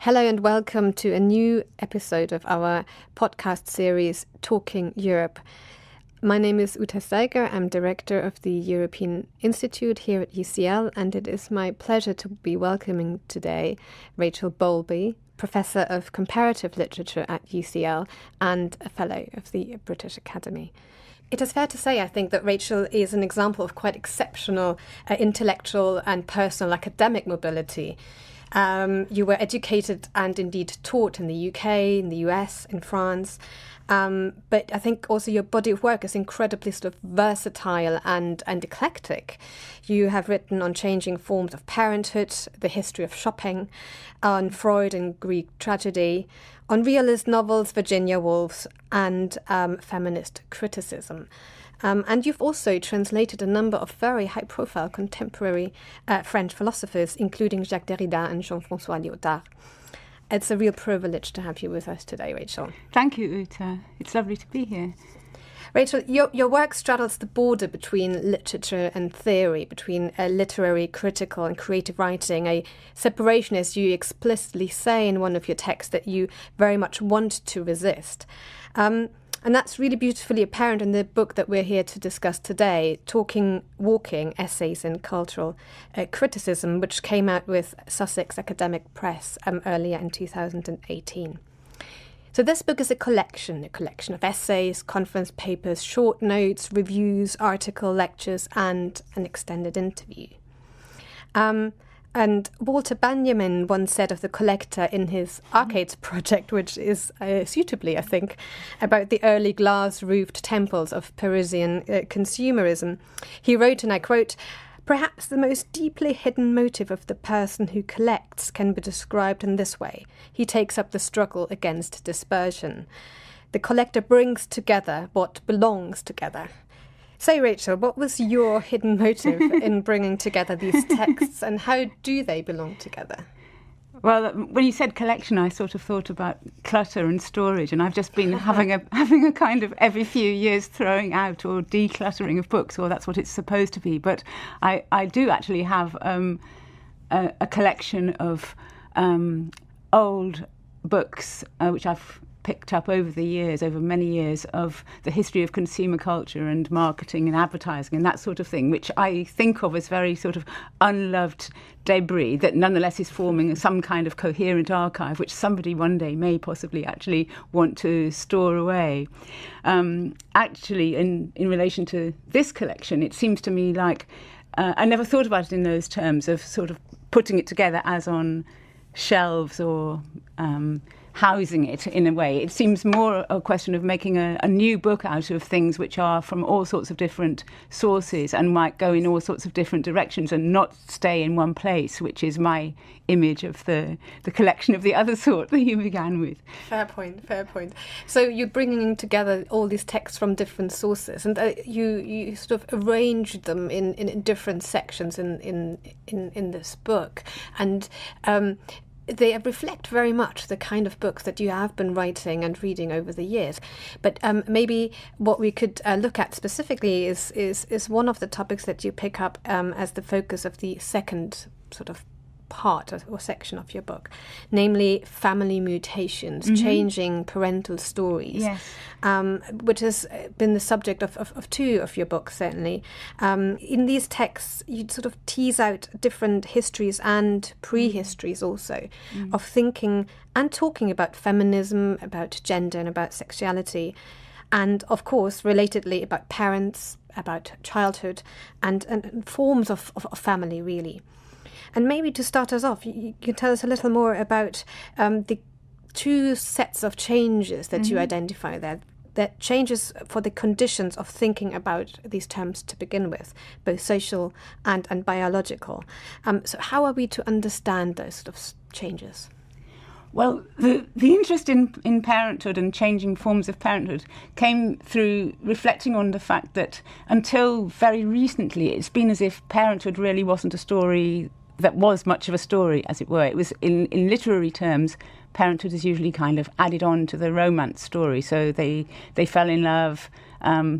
Hello and welcome to a new episode of our podcast series, Talking Europe. My name is Staiger. I'm director of the European Institute here at UCL, and it is my pleasure to be welcoming today Rachel Bowlby, Professor of Comparative Literature at UCL and a Fellow of the British Academy. It is fair to say, I think, that Rachel is an example of quite exceptional intellectual and personal academic mobility. You were educated and indeed taught in the UK, in the US, in France. But I think also your body of work is incredibly sort of versatile and eclectic. You have written on changing forms of parenthood, the history of shopping, on Freud and Greek tragedy, on realist novels, Virginia Woolf, and feminist criticism. And you've also translated a number of very high-profile contemporary French philosophers, including Jacques Derrida and Jean-François Lyotard. It's a real privilege to have you with us today, Rachel. Thank you, Uta. It's lovely to be here. Rachel, your work straddles the border between literature and theory, between literary, critical and creative writing, a separation, as you explicitly say in one of your texts, that you very much want to resist. And that's really beautifully apparent in the book that we're here to discuss today, Walking, Essays in Cultural Criticism, which came out with Sussex Academic Press earlier in 2018. So this book is a collection of essays, conference papers, short notes, reviews, article, lectures, and an extended interview. And Walter Benjamin once said of the collector in his Arcades project, which is suitably, I think, about the early glass-roofed temples of Parisian consumerism. He wrote, and I quote, "Perhaps the most deeply hidden motive of the person who collects can be described in this way. He takes up the struggle against dispersion. The collector brings together what belongs together." Say, Rachel, what was your hidden motive in bringing together these texts, and how do they belong together? Well, when you said collection, I sort of thought about clutter and storage, and I've just been having a kind of every few years throwing out or decluttering of books, or that's what it's supposed to be. But I do actually have a collection of old books, which I've picked up over many years, of the history of consumer culture and marketing and advertising and that sort of thing, which I think of as very sort of unloved debris that nonetheless is forming some kind of coherent archive, which somebody one day may possibly actually want to store away. Actually, in relation to this collection, it seems to me like I never thought about it in those terms of sort of putting it together as on shelves or housing it in a way. It seems more a question of making a new book out of things which are from all sorts of different sources and might go in all sorts of different directions and not stay in one place, which is my image of the collection of the other sort that you began with. Fair point. So you're bringing together all these texts from different sources, and you sort of arrange them in different sections in this book, and they reflect very much the kind of books that you have been writing and reading over the years. But maybe what we could look at specifically is one of the topics that you pick up as the focus of the second sort of part or section of your book, namely family mutations, changing parental stories, yes. Which has been the subject of two of your books, certainly. In these texts, you sort of tease out different histories and prehistories also of thinking and talking about feminism, about gender and about sexuality, and of course, relatedly, about parents, about childhood and forms of family, really. And maybe to start us off, you can tell us a little more about the two sets of changes that you identify there, that changes for the conditions of thinking about these terms to begin with, both social and biological. So how are we to understand those sort of changes? Well, the interest in parenthood and changing forms of parenthood came through reflecting on the fact that until very recently, it's been as if parenthood really wasn't a story that was much of a story, as it were. It was, in literary terms, parenthood is usually kind of added on to the romance story. So they fell in love,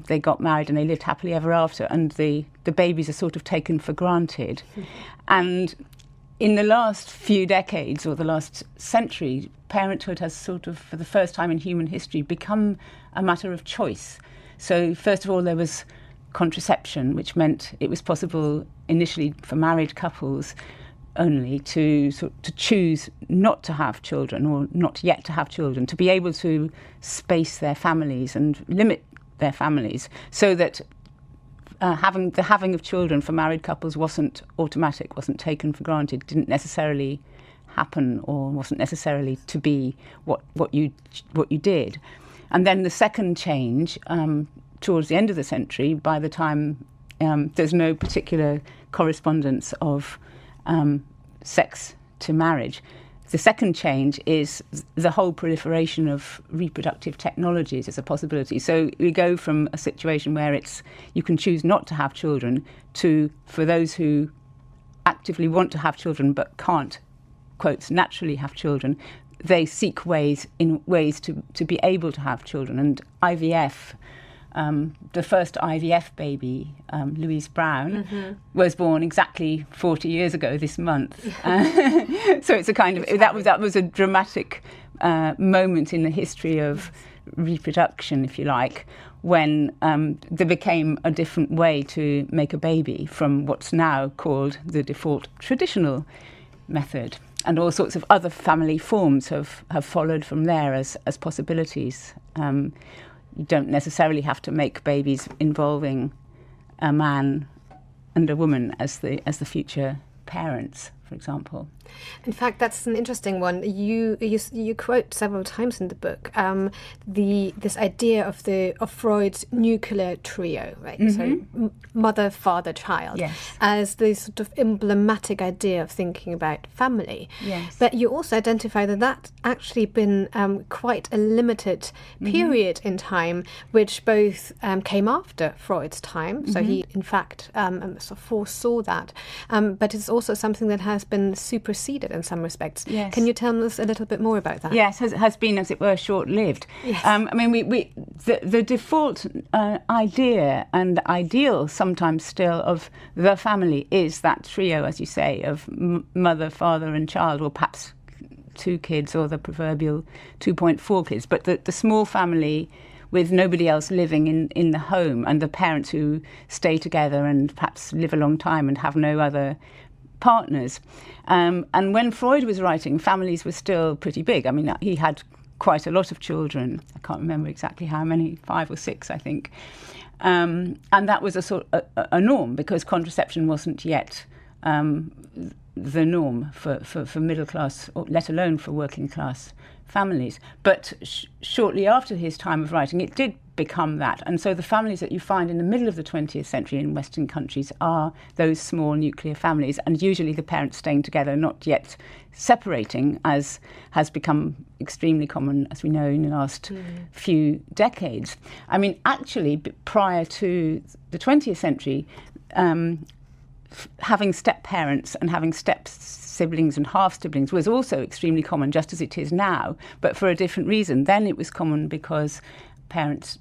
they got married and they lived happily ever after, and the babies are sort of taken for granted. And in the last few decades or the last century, parenthood has sort of, for the first time in human history, become a matter of choice. So first of all, there was contraception, which meant it was possible initially for married couples only to choose not to have children or not yet to have children, to be able to space their families and limit their families so that the having of children for married couples wasn't automatic, wasn't taken for granted, didn't necessarily happen or wasn't necessarily to be what you did. And then the second change towards the end of the century, by the time there's no particular correspondence of sex to marriage. The second change is the whole proliferation of reproductive technologies as a possibility. So we go from a situation where you can choose not to have children to, for those who actively want to have children but can't, quotes, naturally have children, they seek ways to be able to have children. And IVF, the first IVF baby, Louise Brown, was born exactly 40 years ago this month. So it's a kind of that was a dramatic moment in the history of reproduction, if you like, when there became a different way to make a baby from what's now called the default traditional method. And all sorts of other family forms have followed from there as possibilities. You don't necessarily have to make babies involving a man and a woman as the future parents, for example. In fact, that's an interesting one. You quote several times in the book this idea of Freud's nuclear trio, right? So mother, father, child, yes, as the sort of emblematic idea of thinking about family. Yes. But you also identify that that's actually been quite a limited period in time, which both came after Freud's time. So he, in fact, sort of foresaw that. But it's also something that has been superseded in some respects. Yes. Can you tell us a little bit more about that? Yes, has been, as it were, short-lived. Yes. I mean, the default idea and ideal sometimes still of the family is that trio, as you say, of mother, father and child, or perhaps 2 kids or the proverbial 2.4 kids. But the small family with nobody else living in the home and the parents who stay together and perhaps live a long time and have no other partners. And when Freud was writing, families were still pretty big. I mean, he had quite a lot of children. I can't remember exactly how many, 5 or 6, I think. And that was a norm because contraception wasn't yet the norm for middle class, or let alone for working class families. But shortly after his time of writing, it did become that. And so the families that you find in the middle of the 20th century in Western countries are those small nuclear families, and usually the parents staying together, not yet separating, as has become extremely common, as we know, in the last few decades. I mean, actually, prior to the 20th century, having step-parents and having step-siblings and half-siblings was also extremely common, just as it is now, but for a different reason. Then it was common because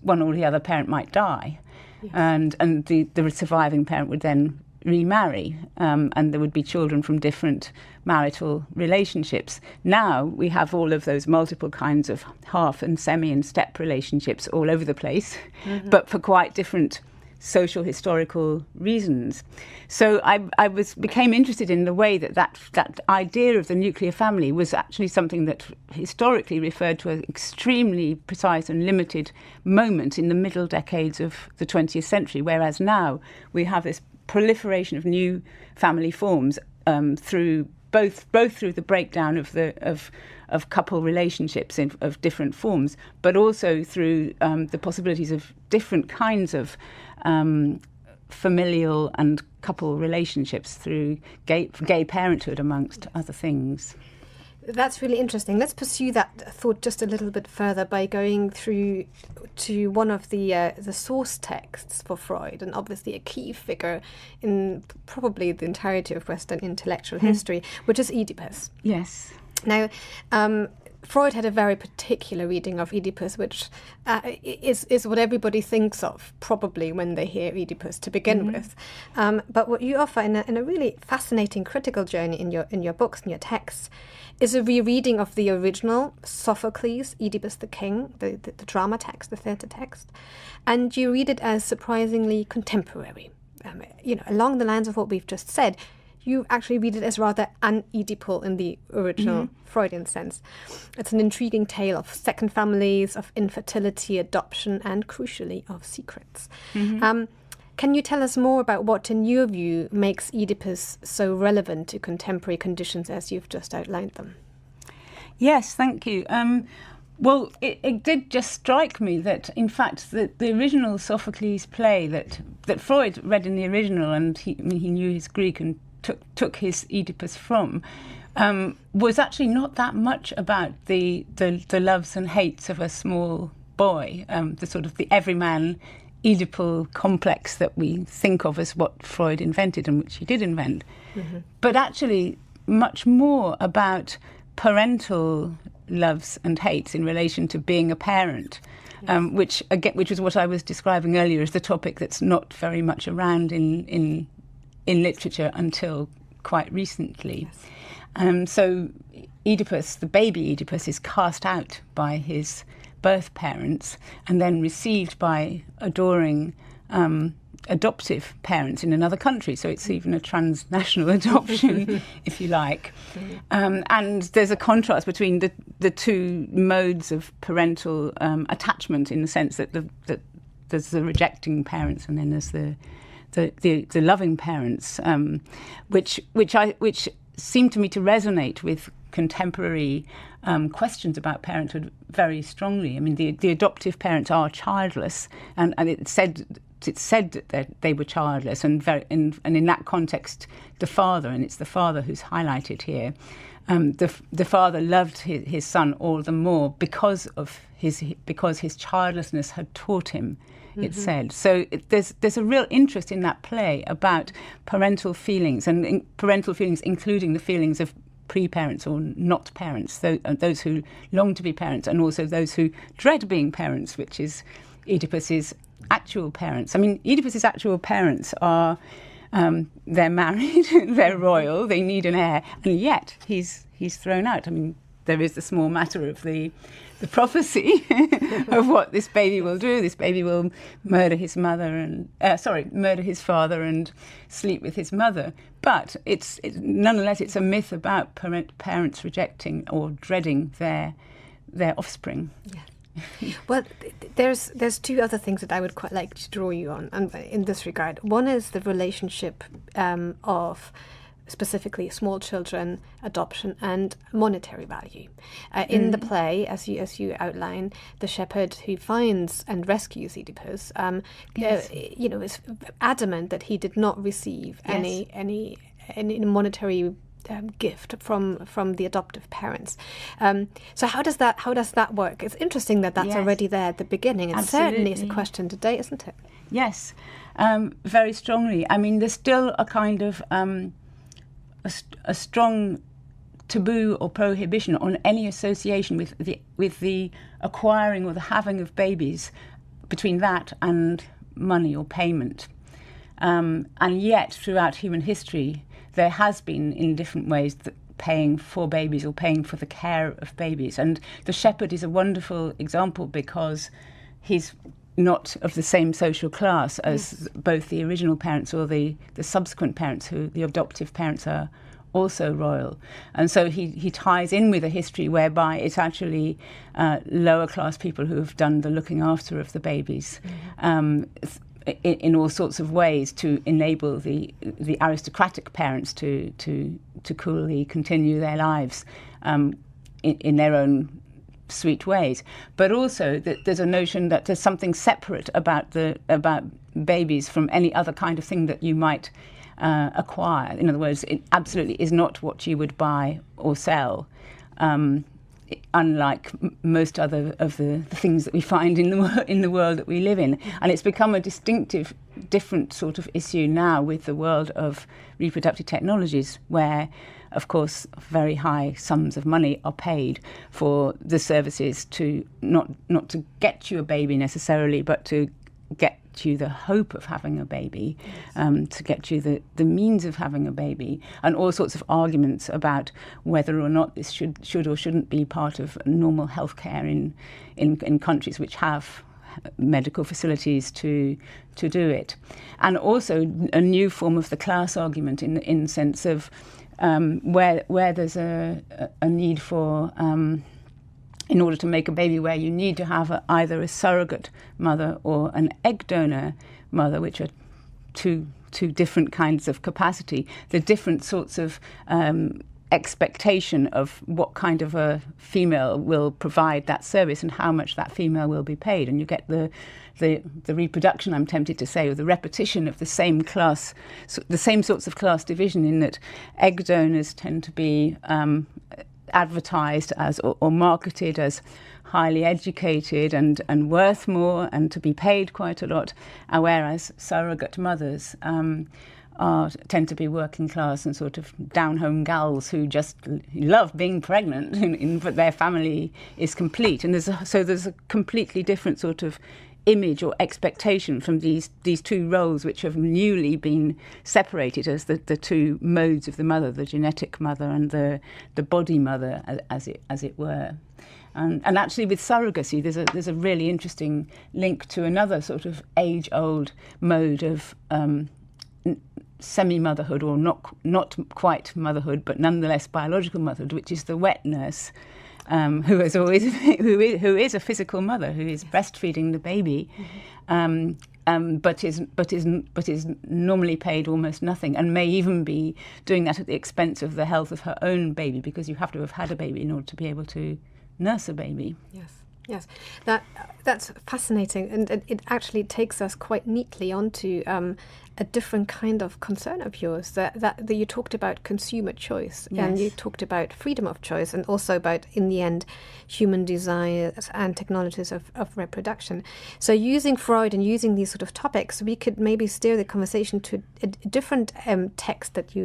one or the other parent might die, yes, and the surviving parent would then remarry, and there would be children from different marital relationships. Now we have all of those multiple kinds of half and semi and step relationships all over the place, but for quite different social historical reasons. So I became interested in the way that idea of the nuclear family was actually something that historically referred to an extremely precise and limited moment in the middle decades of the 20th century, whereas now we have this proliferation of new family forms through both through the breakdown of couple relationships of different forms, but also through the possibilities of different kinds of familial and couple relationships through gay parenthood, amongst other things. That's really interesting. Let's pursue that thought just a little bit further by going through to one of the source texts for Freud, and obviously a key figure in probably the entirety of Western intellectual history, which is Oedipus. Yes. Now, Freud had a very particular reading of Oedipus, which is what everybody thinks of, probably, when they hear Oedipus to begin with. But what you offer in a really fascinating critical journey in your books and your texts is a rereading of the original Sophocles, Oedipus the King, the drama text, the theatre text, and you read it as surprisingly contemporary. Along the lines of what we've just said, you actually read it as rather un-Oedipal in the original Freudian sense. It's an intriguing tale of second families, of infertility, adoption, and crucially, of secrets. Can you tell us more about what, in your view, makes Oedipus so relevant to contemporary conditions as you've just outlined them? Yes, thank you. Well, it did just strike me that, in fact, the original Sophocles play that Freud read in the original, and he knew his Greek and took his Oedipus from, was actually not that much about the loves and hates of a small boy, the sort of the everyman Oedipal complex that we think of as what Freud invented, and which he did invent, but actually much more about parental loves and hates in relation to being a parent, which was what I was describing earlier as the topic that's not very much around in literature until quite recently. So Oedipus, the baby Oedipus, is cast out by his birth parents and then received by adoring adoptive parents in another country. So it's even a transnational adoption, if you like. And there's a contrast between the two modes of parental attachment, in the sense that there's the rejecting parents and then there's the loving parents, which seem to me to resonate with contemporary questions about parenthood very strongly. I mean, the adoptive parents are childless, and it's said that they were childless, and in that context, the father, and it's the father who's highlighted here, the father loved his son all the more because his childlessness had taught him. It said. So there's a real interest in that play about parental feelings, and parental feelings including the feelings of pre-parents or not parents, those who long to be parents, and also those who dread being parents, which is Oedipus's actual parents. I mean, Oedipus's actual parents are they're married, they're royal, they need an heir, and yet he's thrown out. I mean, there is the small matter of the prophecy of what this baby will do. This baby will murder his mother and murder his father and sleep with his mother. But it's nonetheless it's a myth about parents rejecting or dreading their offspring. Yeah. Well, there's two other things that I would quite like to draw you on in this regard. One is the relationship of specifically small children, adoption, and monetary value. In the play, as you outline, the shepherd who finds and rescues Oedipus, is adamant that he did not receive any monetary gift from the adoptive parents. So how does that work? It's interesting that that's already there at the beginning. It certainly is a question today, isn't it? Yes, very strongly. I mean, there's still a kind of a strong taboo or prohibition on any association with the acquiring or the having of babies, between that and money or payment. And yet, throughout human history, there has been, in different ways, paying for babies or paying for the care of babies. And the shepherd is a wonderful example because he's not of the same social class as both the original parents or the subsequent parents, who the adoptive parents are also royal. And so he ties in with a history whereby it's actually lower class people who have done the looking after of the babies in all sorts of ways to enable the aristocratic parents to coolly continue their lives in their own sweet ways. But also that there's a notion that there's something separate about babies from any other kind of thing that you might acquire. In other words, it absolutely is not what you would buy or sell, unlike most other of the things that we find in the world that we live in. And it's become a distinctive different sort of issue now with the world of reproductive technologies, where, of course, very high sums of money are paid for the services to not to get you a baby necessarily, but to get you the hope of having a baby, to get you the means of having a baby, and all sorts of arguments about whether or not this should or shouldn't be part of normal healthcare in countries which have medical facilities to do it. And also a new form of the class argument in the sense of where there's a need for in order to make a baby, where you need to have either a surrogate mother or an egg donor mother, which are two different kinds of capacity, the different sorts of expectation of what kind of a female will provide that service and how much that female will be paid. And you get the reproduction, I'm tempted to say, or the repetition of the same class, the same sorts of class division, in that egg donors tend to be advertised as or marketed as highly educated and worth more and to be paid quite a lot, whereas surrogate mothers tend to be working class and sort of down-home gals who just love being pregnant, but their family is complete. And there's a completely different sort of image or expectation from these two roles, which have newly been separated as the two modes of the mother, the genetic mother and the body mother, as it were. And actually, with surrogacy, there's a really interesting link to another sort of age-old mode of semi-motherhood, or not quite motherhood, but nonetheless biological motherhood, which is the wet nurse. Who is a physical mother, who is breastfeeding the baby, but is normally paid almost nothing, and may even be doing that at the expense of the health of her own baby, because you have to have had a baby in order to be able to nurse a baby. Yes, that's fascinating, and it actually takes us quite neatly onto a different kind of concern of yours. That you talked about consumer choice, yes. And you talked about freedom of choice, and also about, in the end, human desires and technologies of reproduction. So using Freud and using these sort of topics, we could maybe steer the conversation to a different text that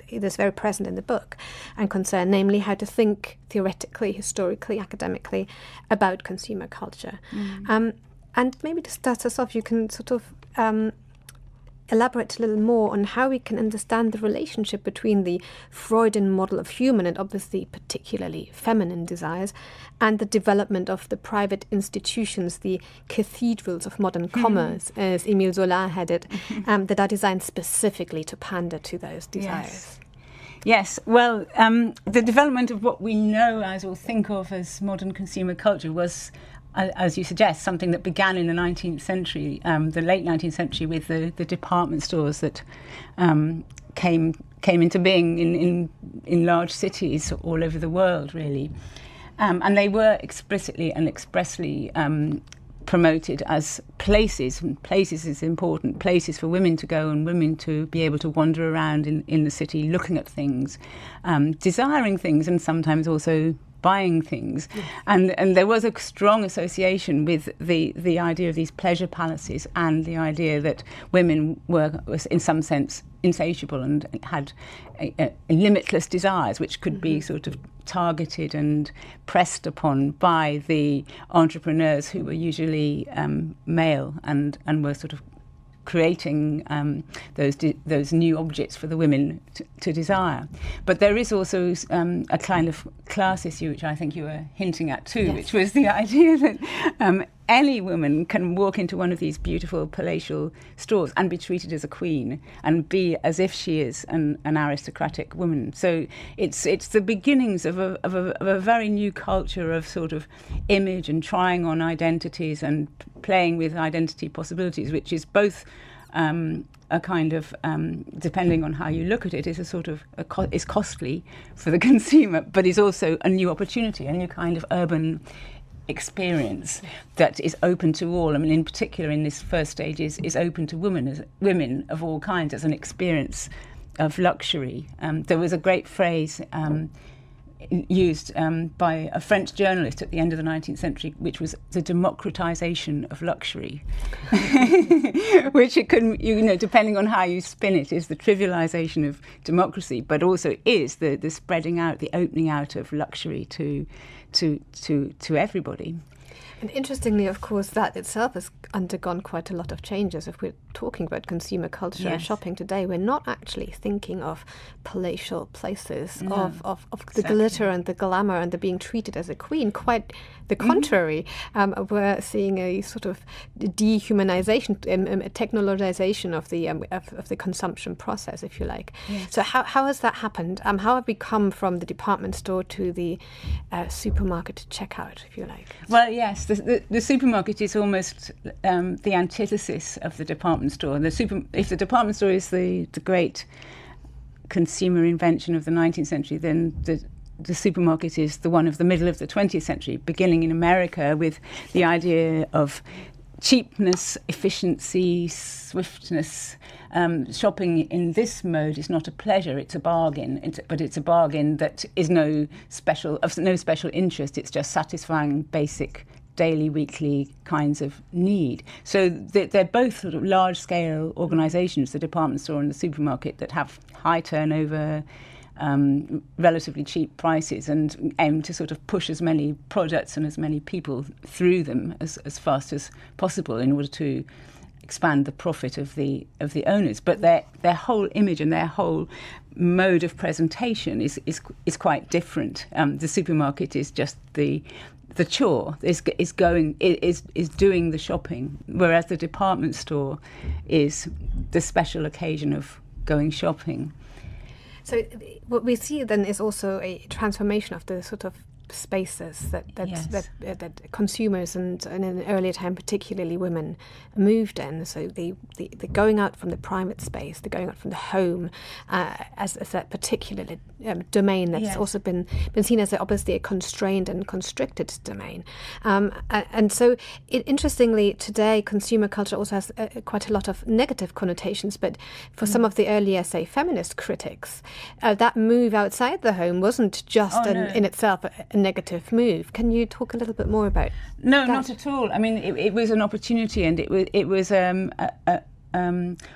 is very present in the book and concern, namely how to think theoretically, historically, academically about consumer culture. And maybe to start us off, you can sort of elaborate a little more on how we can understand the relationship between the Freudian model of human, and obviously particularly feminine desires, and the development of the private institutions, the cathedrals of modern commerce, as Émile Zola had it, that are designed specifically to pander to those desires. Yes. Well, the development of what we know as or think of as modern consumer culture was, as you suggest, something that began in the 19th century, the late 19th century, with the department stores that came into being in large cities all over the world, really. And they were explicitly and expressly promoted as places, and places is important, places for women to go and women to be able to wander around in the city, looking at things, desiring things, and sometimes also buying things. Yes. And there was a strong association with the idea of these pleasure palaces, and the idea that women was in some sense insatiable and had limitless desires, which could be sort of targeted and pressed upon by the entrepreneurs, who were usually male and were sort of creating those new objects for the women to desire. But there is also a kind of class issue, which I think you were hinting at too, yes. Which was the idea that any woman can walk into one of these beautiful palatial stores and be treated as a queen and be as if she is an aristocratic woman. So it's the beginnings of a very new culture of sort of image and trying on identities and playing with identity possibilities, which is both a kind of, depending on how you look at it, is a sort of is costly for the consumer, but is also a new opportunity, a new kind of urban experience that is open to all. I mean, in particular, in this first stage, is open to women of all kinds as an experience of luxury. There was a great phrase used by a French journalist at the end of the 19th century, which was the democratization of luxury, which it can, depending on how you spin it, is the trivialization of democracy, but also is the spreading out, the opening out of luxury to everybody. And interestingly, of course, that itself has undergone quite a lot of changes. If we're talking about consumer culture and shopping today, we're not actually thinking of palatial places, of the glitter and the glamour and the being treated as a queen. Quite the contrary. We're seeing a sort of dehumanization, a technologization of the consumption process, if you like. Yes. So how has that happened? How have we come from the department store to the supermarket checkout, if you like? Well, yes. The supermarket is almost the antithesis of the department store. If the department store is the great consumer invention of the 19th century, then the supermarket is the one of the middle of the 20th century, beginning in America with the idea of cheapness, efficiency, swiftness. Shopping in this mode is not a pleasure; it's a bargain. But it's a bargain that is of no special interest. It's just satisfying basic daily, weekly kinds of need. So they're both sort of large-scale organisations, the department store and the supermarket, that have high turnover, relatively cheap prices, and aim to sort of push as many products and as many people through them as fast as possible in order to expand the profit of the owners. But their whole image and their whole mode of presentation is quite different. The supermarket is just the chore, is doing the shopping, whereas the department store is the special occasion of going shopping. So what we see then is also a transformation of the sort of spaces that consumers and in an earlier time particularly women moved in. So the going out from the private space, the going out from the home as that particular domain that's also been seen as obviously a constrained and constricted domain. And so interestingly today consumer culture also has quite a lot of negative connotations, but for some of the earlier, say, feminist critics, that move outside the home wasn't just in itself a negative move. Can you talk a little bit more about that? Not at all. I mean, it was an opportunity, and it was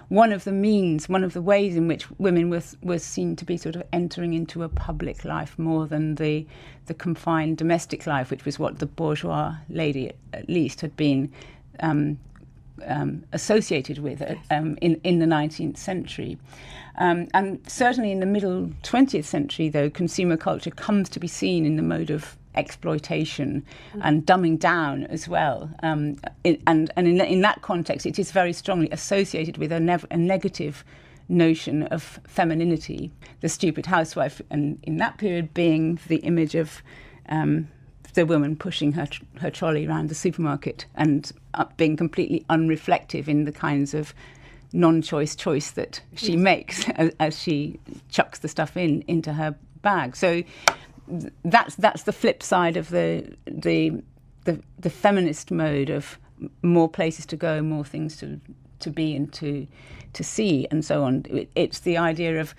one of the means, one of the ways in which women were seen to be sort of entering into a public life more than the confined domestic life, which was what the bourgeois lady at least had been associated with in the 19th century. And certainly in the middle 20th century, though, consumer culture comes to be seen in the mode of exploitation and dumbing down as well. And in that context, it is very strongly associated with a negative notion of femininity. The stupid housewife, and in that period being the image of the woman pushing her trolley around the supermarket and being completely unreflective in the kinds of non-choice choice that she makes as she chucks the stuff into her bag. So that's the flip side of the feminist mode of more places to go, more things to be and to see, and so on. It's the idea of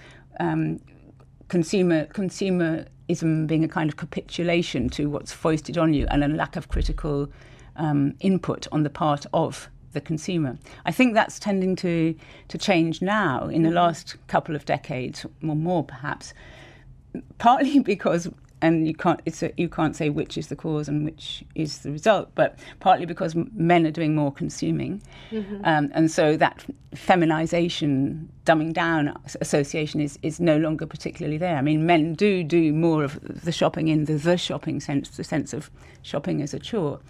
consumerism being a kind of capitulation to what's foisted on you, and a lack of critical input on the part of the consumer. I think that's tending to change now in the last couple of decades, or more perhaps, partly because, and you can't say which is the cause and which is the result, but partly because men are doing more consuming, and so that feminization, dumbing down association is no longer particularly there. I mean, men do more of the shopping in the shopping sense, the sense of shopping as a chore.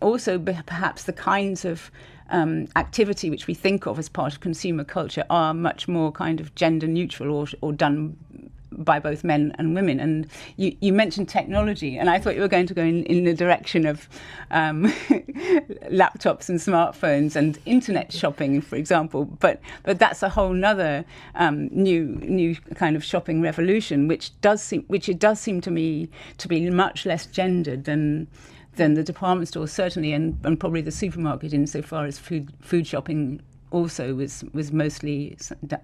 Also, perhaps the kinds of activity which we think of as part of consumer culture are much more kind of gender neutral or done by both men and women. And you mentioned technology, and I thought you were going to go in the direction of laptops and smartphones and internet shopping, for example. But that's a whole nother new kind of shopping revolution, which it does seem to me to be much less gendered than the department store, certainly, and probably the supermarket, insofar as food shopping also was mostly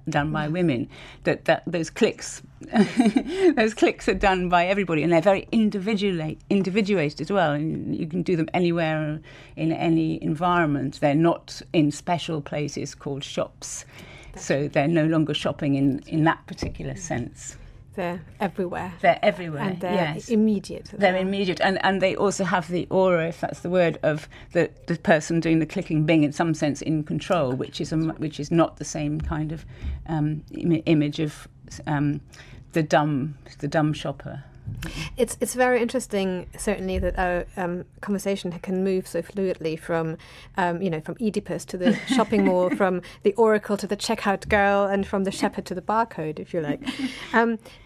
done by women. That those clicks those clicks are done by everybody, and they're very individuated as well, and you can do them anywhere in any environment. They're not in special places called shops, so they're no longer shopping in that particular sense. They're everywhere. They're everywhere, and they're yes. immediate. They're immediate, and they also have the aura, if that's the word, of the person doing the clicking being in some sense in control, which is not the same kind of image of the dumb shopper. It's very interesting, certainly, that our conversation can move so fluidly from from Oedipus to the shopping mall, from the oracle to the checkout girl, and from the shepherd to the barcode, if you like.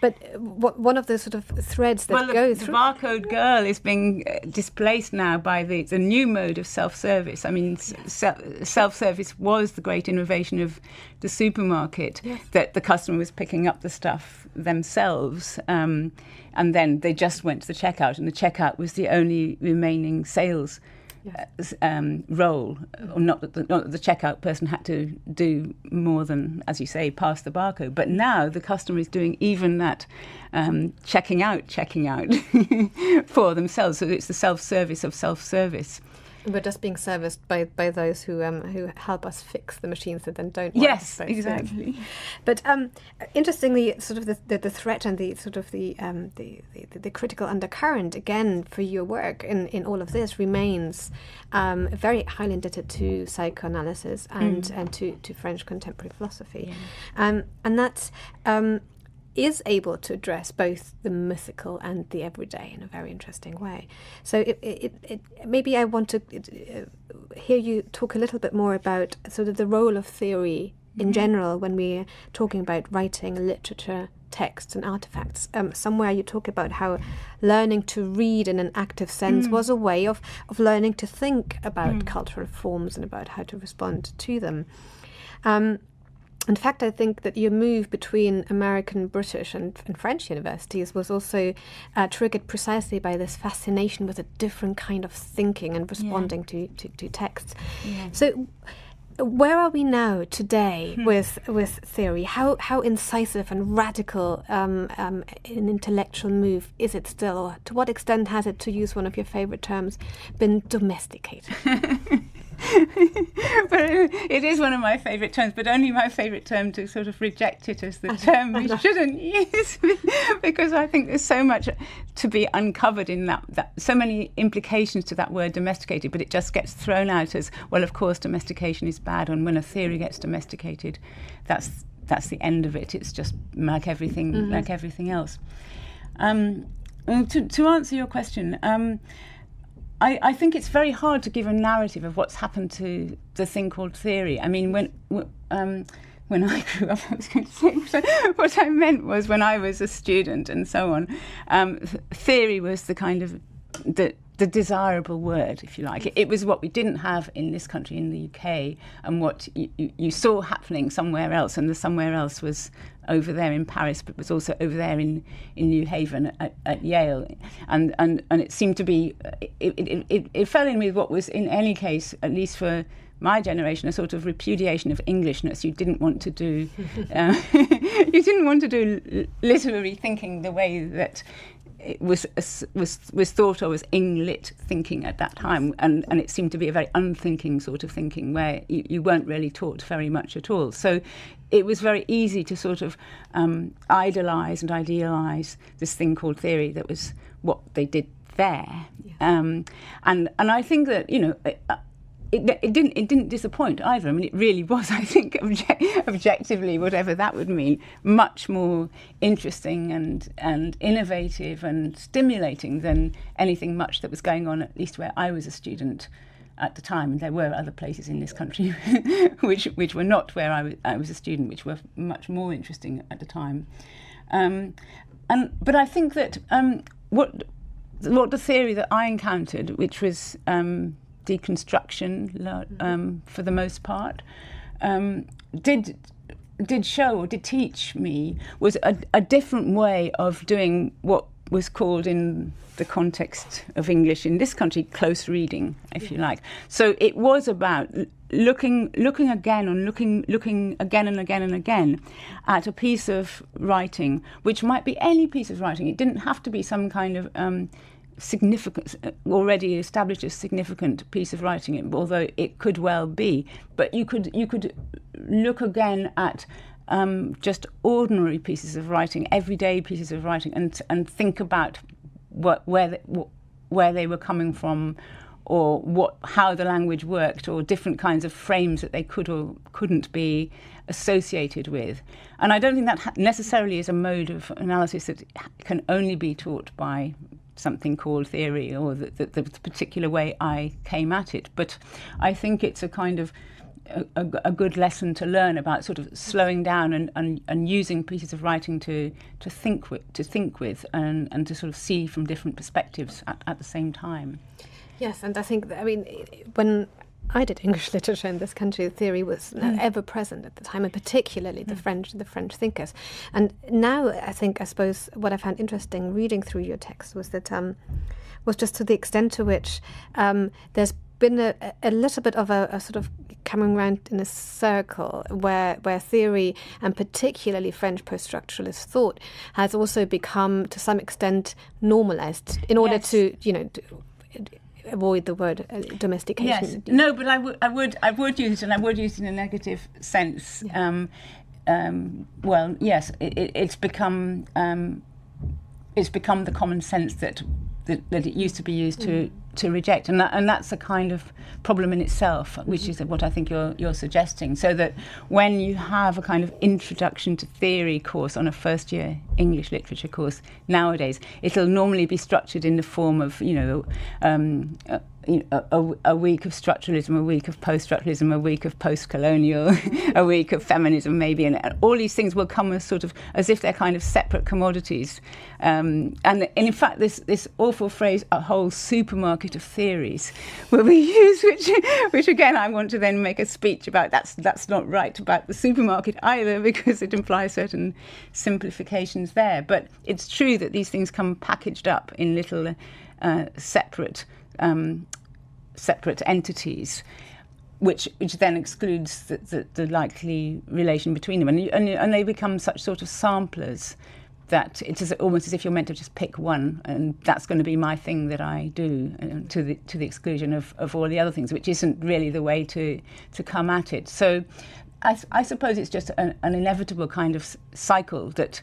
But one of the sort of threads that goes through... the barcode girl is being displaced now by the new mode of self-service. I mean, self-service was the great innovation of the supermarket, that the customer was picking up the stuff themselves, and then they just went to the checkout, and the checkout was the only remaining sales role. Or not that the checkout person had to do more than, as you say, pass the barcode. But now the customer is doing even that checking out for themselves. So it's the self-service of self-service. We're just being serviced by those who help us fix the machines that then don't work. Yes, exactly. But interestingly, sort of the threat and the sort of the critical undercurrent again for your work in all of this remains very highly indebted to psychoanalysis and to French contemporary philosophy, and that's. Is able to address both the mythical and the everyday in a very interesting way. So maybe I want to hear you talk a little bit more about sort of the role of theory in general when we're talking about writing, literature, texts and artifacts. Somewhere you talk about how learning to read in an active sense was a way of learning to think about cultural forms and about how to respond to them. In fact, I think that your move between American, British and French universities was also triggered precisely by this fascination with a different kind of thinking and responding to texts. Yeah. So where are we now today with theory? How incisive and radical an intellectual move is it still? Or to what extent has it, to use one of your favourite terms, been domesticated? But it is one of my favourite terms, but only my favourite term to sort of reject it as the term we shouldn't use, because I think there's so much to be uncovered in that so many implications to that word domesticated, but it just gets thrown out as, well, of course domestication is bad, and when a theory gets domesticated, that's the end of it. It's just like everything else. To answer your question, I think it's very hard to give a narrative of what's happened to the thing called theory. I mean, when I grew up, I was going to say what I meant was when I was a student and so on, theory was the kind of the desirable word, if you like. It was what we didn't have in this country, in the UK, and what you saw happening somewhere else, and the somewhere else was over there in Paris, but was also over there in New Haven at Yale, and it seemed to be it fell in with what was, in any case, at least for my generation, a sort of repudiation of Englishness. You didn't want to do literary thinking the way that it was thought of as Eng-lit thinking at that time, and it seemed to be a very unthinking sort of thinking where you weren't really taught very much at all. So it was very easy to sort of idolise and idealise this thing called theory that was what they did there. Yeah. And I think that, it didn't disappoint either. I mean, it really was, I think, objectively, whatever that would mean, much more interesting and innovative and stimulating than anything much that was going on, at least where I was a student at the time. There were other places in this country which were not where I was a student, which were much more interesting at the time. But I think that what the theory that I encountered, which was deconstruction for the most part, did show or did teach me was a different way of doing what was called in the context of English in this country close reading, if you like. So it was about looking again and looking again and again and again at a piece of writing, which might be any piece of writing. It didn't have to be some kind of significant, already established as significant piece of writing, although it could well be. But you could look again at just ordinary pieces of writing, everyday pieces of writing, and think about where they were coming from, or how the language worked, or different kinds of frames that they could or couldn't be associated with. And I don't think that necessarily is a mode of analysis that can only be taught by something called theory, or the particular way I came at it. But I think it's a kind of a good lesson to learn about sort of slowing down and using pieces of writing to think with and to sort of see from different perspectives at the same time. Yes, and I think when I did English literature in this country, theory was ever present at the time, and particularly the French thinkers. And now I suppose what I found interesting reading through your text was that was just to the extent to which there's been a little bit of a sort of coming round in a circle where theory, and particularly French post-structuralist thought, has also become to some extent normalized in order to avoid the word domestication. Yes. No, but I would use it, and I would use it in a negative sense. Yeah. Well, yes, it's become the common sense that it used to be used to reject, and that's a kind of problem in itself, which is what I think you're suggesting. So that when you have a kind of introduction to theory course on a first year English literature course nowadays, it'll normally be structured in the form of a week of structuralism, a week of post-structuralism, a week of post-colonial, a week of feminism maybe, and all these things will come as if they're kind of separate commodities. And in fact, this awful phrase, a whole supermarket of theories, will be used, which again I want to then make a speech about. That's not right about the supermarket either, because it implies certain simplifications there. But it's true that these things come packaged up in little separate entities, which then excludes the likely relation between them, and they become such sort of samplers that it's almost as if you're meant to just pick one, and that's going to be my thing that I do, to the exclusion of all the other things, which isn't really the way to come at it. So I suppose it's just an inevitable kind of cycle that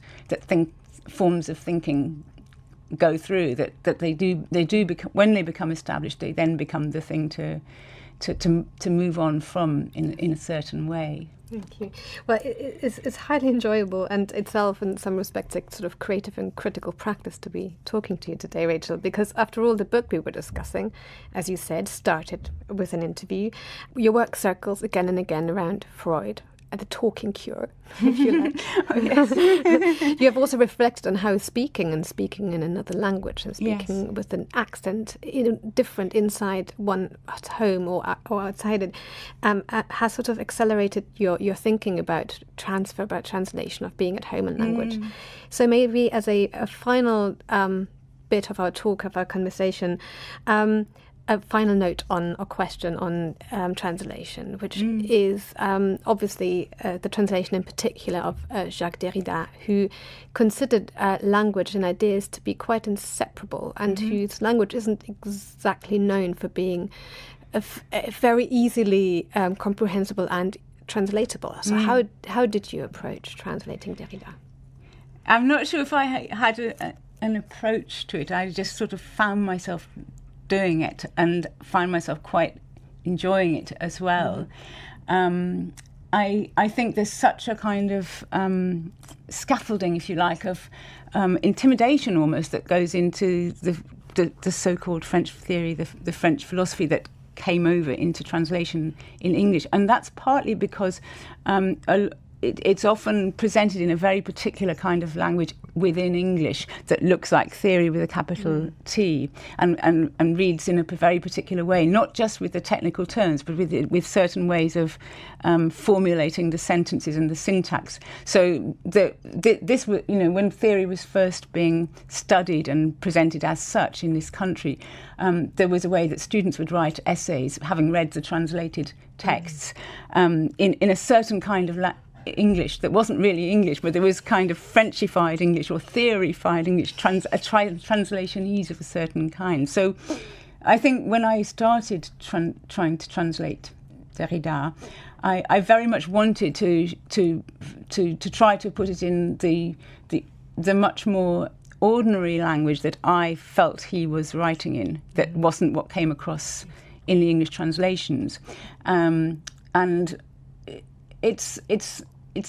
forms of thinking go through, that they do become, when they become established, they then become the thing to move on from in a certain way. Thank you. Well, it's highly enjoyable, and itself in some respects a sort of creative and critical practice to be talking to you today, Rachel, because after all, the book we were discussing, as you said, started with an interview. Your work circles again and again around Freud, the talking cure, if you like. Oh, yes. You have also reflected on how speaking in another language and speaking with an accent different inside one at home or outside it has sort of accelerated your thinking about transfer, about translation, of being at home in language. So maybe as a final bit of our talk, of our conversation, a final note on a question on translation, which is obviously the translation in particular of Jacques Derrida, who considered language and ideas to be quite inseparable, and whose language isn't exactly known for being very easily comprehensible and translatable. So how did you approach translating Derrida? I'm not sure if I had an approach to it. I just sort of found myself doing it and find myself quite enjoying it as well. I think there's such a kind of scaffolding, if you like, of intimidation almost that goes into the so-called French theory, the French philosophy that came over into translation in English. And that's partly because it's often presented in a very particular kind of language within English that looks like theory with a capital T, and reads in a very particular way, not just with the technical terms, but with certain ways of formulating the sentences and the syntax. So this, when theory was first being studied and presented as such in this country, there was a way that students would write essays, having read the translated texts, in a certain kind of English that wasn't really English, but there was kind of Frenchified English or theoryfied English, translationese of a certain kind. So I think when I started trying to translate Derrida, I very much wanted to try to put it in the much more ordinary language that I felt he was writing in, that wasn't what came across in the English translations, and it's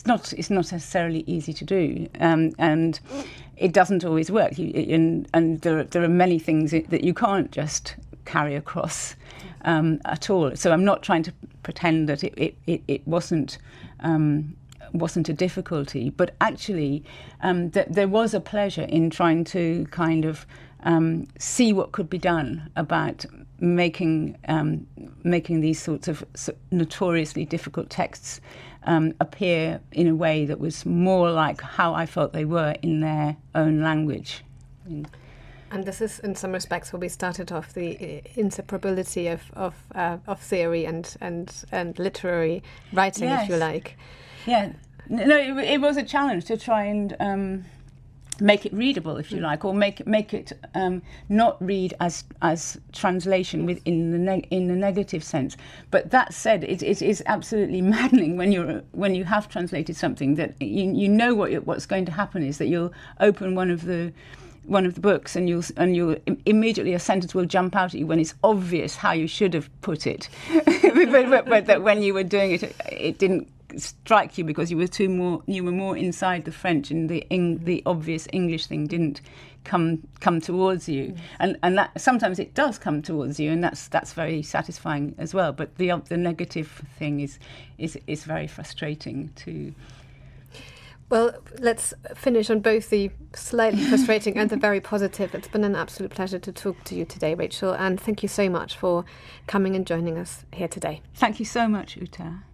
not necessarily easy to do, and it doesn't always work. And there are many things that you can't just carry across at all. So I'm not trying to pretend that it wasn't a difficulty, but actually that there was a pleasure in trying to kind of see what could be done about making these sorts of notoriously difficult texts appear in a way that was more like how I felt they were in their own language. And this is, in some respects, where we started off, the inseparability of theory and literary writing, yes. if you like. Yeah, no, it was a challenge to try and make it readable, if you like, or make it not read as translation in the negative sense. But that said, it is absolutely maddening when you have translated something that you know what's going to happen is that you'll open one of the books and you'll immediately a sentence will jump out at you when it's obvious how you should have put it, but that when you were doing it, it didn't strike you because you were more inside the French, and the obvious English thing didn't come towards you, and that sometimes it does come towards you, and that's very satisfying as well. But the negative thing is very frustrating too. Well, let's finish on both the slightly frustrating and the very positive. It's been an absolute pleasure to talk to you today, Rachel, and thank you so much for coming and joining us here today. Thank you so much, Uta.